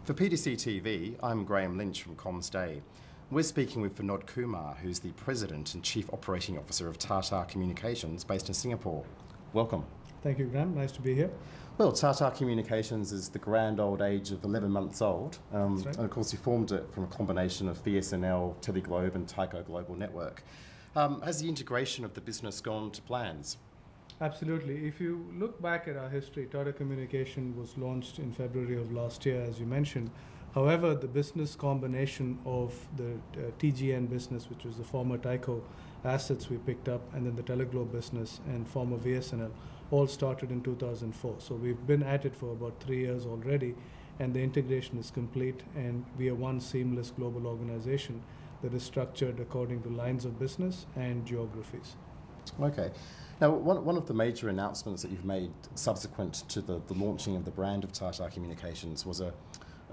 For PTC TV, I'm Graham Lynch from ComsDay. We're speaking with Vinod Kumar, who's the President and Chief Operating Officer of Tata Communications based in Singapore. Welcome. Thank you, Graham. Nice to be here. Well, Tata Communications is the grand old age of 11 months old. That's right. And of course, you formed it from a combination of VSNL, Teleglobe and Tyco Global Network. Has the integration of the business gone to plans? Absolutely. If you look back at our history, Tata Communications was launched in February of last year, as you mentioned. However, the business combination of the TGN business, which was the former Tyco assets we picked up, and then the Teleglobe business and former VSNL, all started in 2004. So we've been at it for about 3 years already, and the integration is complete, and we are one seamless global organization that is structured according to lines of business and geographies. Okay. Now, one of the major announcements that you've made subsequent to the launching of the brand of Tata Communications was a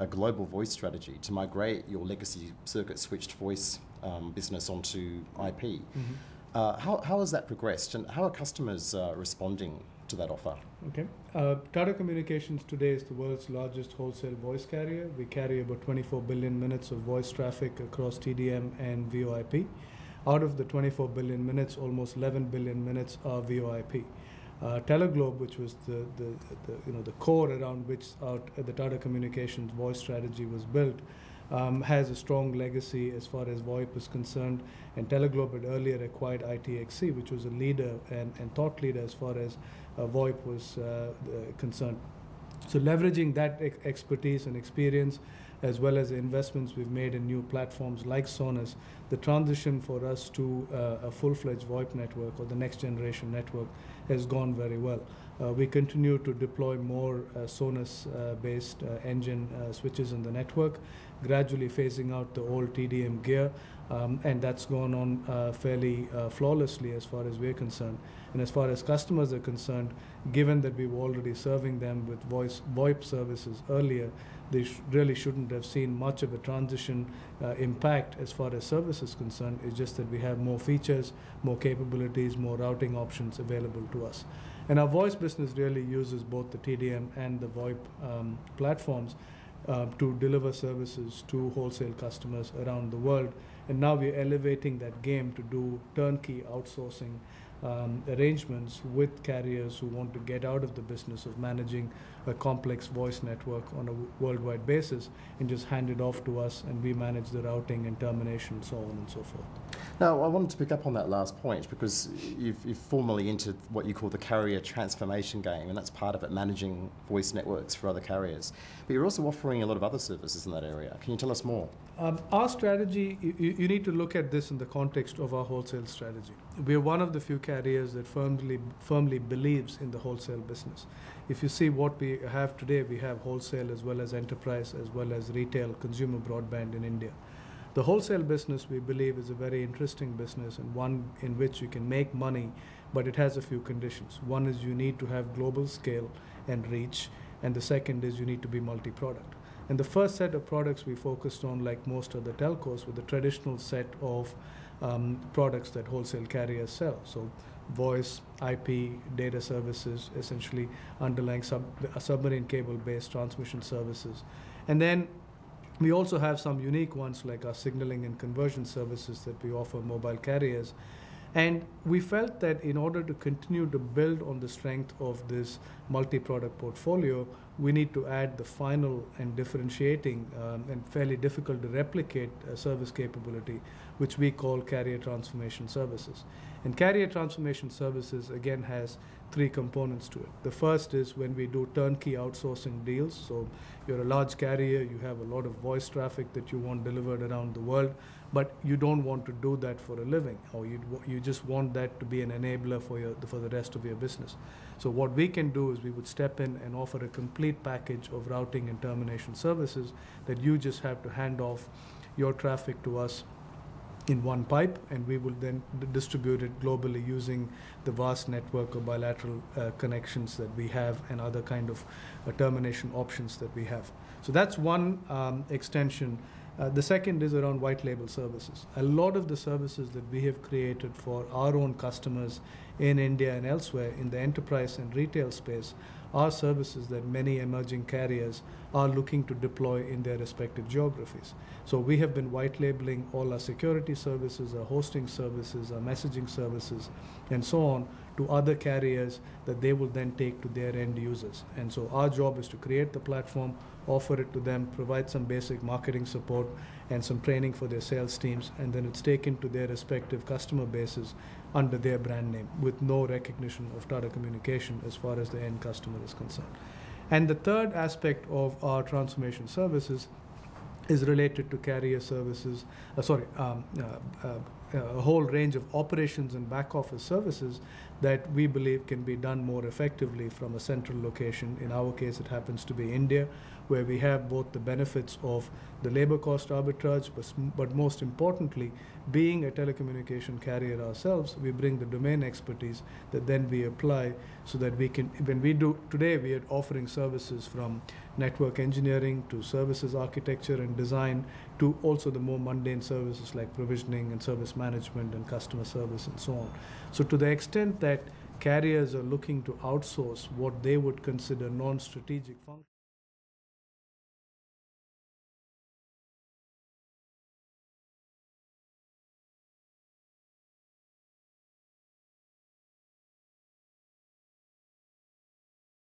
global voice strategy to migrate your legacy circuit switched voice business onto IP. Mm-hmm. How has that progressed, and how are customers responding to that offer? Okay. Tata Communications today is the world's largest wholesale voice carrier. We carry about 24 billion minutes of voice traffic across TDM and VoIP. Out of the 24 billion minutes, almost 11 billion minutes are VoIP. Teleglobe, which was the core around which the Tata Communications voice strategy was built, has a strong legacy as far as VoIP is concerned, and Teleglobe had earlier acquired ITXC, which was a leader and thought leader as far as VoIP was concerned. So leveraging that expertise and experience, as well as the investments we've made in new platforms like Sonus, the transition for us to a full-fledged VoIP network or the next generation network has gone very well. We continue to deploy more Sonus-based engine switches in the network, gradually phasing out the old TDM gear, and that's gone on fairly flawlessly as far as we're concerned. And as far as customers are concerned, given that we were already serving them with VoIP services earlier, they really shouldn't have seen much of a transition impact as far as service is concerned. It's just that we have more features, more capabilities, more routing options available to us. And our voice business really uses both the TDM and the VoIP platforms to deliver services to wholesale customers around the world. And now we're elevating that game to do turnkey outsourcing arrangements with carriers who want to get out of the business of managing a complex voice network on a worldwide basis and just hand it off to us, and we manage the routing and termination, so on and so forth. Now, I wanted to pick up on that last point because you've formally entered what you call the carrier transformation game, and that's part of it, managing voice networks for other carriers. But you're also offering a lot of other services in that area. Can you tell us more? Our strategy, you need to look at this in the context of our wholesale strategy. We are one of the few carriers that firmly believes in the wholesale business. If you see what we have today, we have wholesale as well as enterprise as well as retail consumer broadband in India. The wholesale business, we believe, is a very interesting business and one in which you can make money, but it has a few conditions. One is you need to have global scale and reach, and the second is you need to be multi-product. And the first set of products we focused on, like most other telcos, were the traditional set of products that wholesale carriers sell. So voice, IP, data services, essentially underlying submarine cable-based transmission services. And then we also have some unique ones like our signaling and conversion services that we offer mobile carriers. And we felt that in order to continue to build on the strength of this multi-product portfolio, we need to add the final and differentiating and fairly difficult to replicate service capability, which we call carrier transformation services. And carrier transformation services, again, has three components to it. The first is when we do turnkey outsourcing deals. So you're a large carrier, you have a lot of voice traffic that you want delivered around the world, but you don't want to do that for a living, or you just want that to be an enabler for the rest of your business. So what we can do is we would step in and offer a complete package of routing and termination services that you just have to hand off your traffic to us in one pipe, and we will then distribute it globally using the vast network of bilateral connections that we have and other kind of termination options that we have. So that's one extension. The second is around white label services. A lot of the services that we have created for our own customers in India and elsewhere in the enterprise and retail space are services that many emerging carriers are looking to deploy in their respective geographies. So we have been white labeling all our security services, our hosting services, our messaging services, and so on to other carriers that they will then take to their end users. And so our job is to create the platform, offer it to them, provide some basic marketing support and some training for their sales teams, and then it's taken to their respective customer bases under their brand name with no recognition of Tata Communications as far as the end customer is concerned. And the third aspect of our transformation services is related to carrier services, a whole range of operations and back office services that we believe can be done more effectively from a central location. In our case, it happens to be India, where we have both the benefits of the labor cost arbitrage, but most importantly, being a telecommunication carrier ourselves, we bring the domain expertise that then we apply so that we can, when we do, today we are offering services from network engineering to services architecture and design to also the more mundane services like provisioning and service management and customer service and so on. So to the extent that carriers are looking to outsource what they would consider non-strategic functions,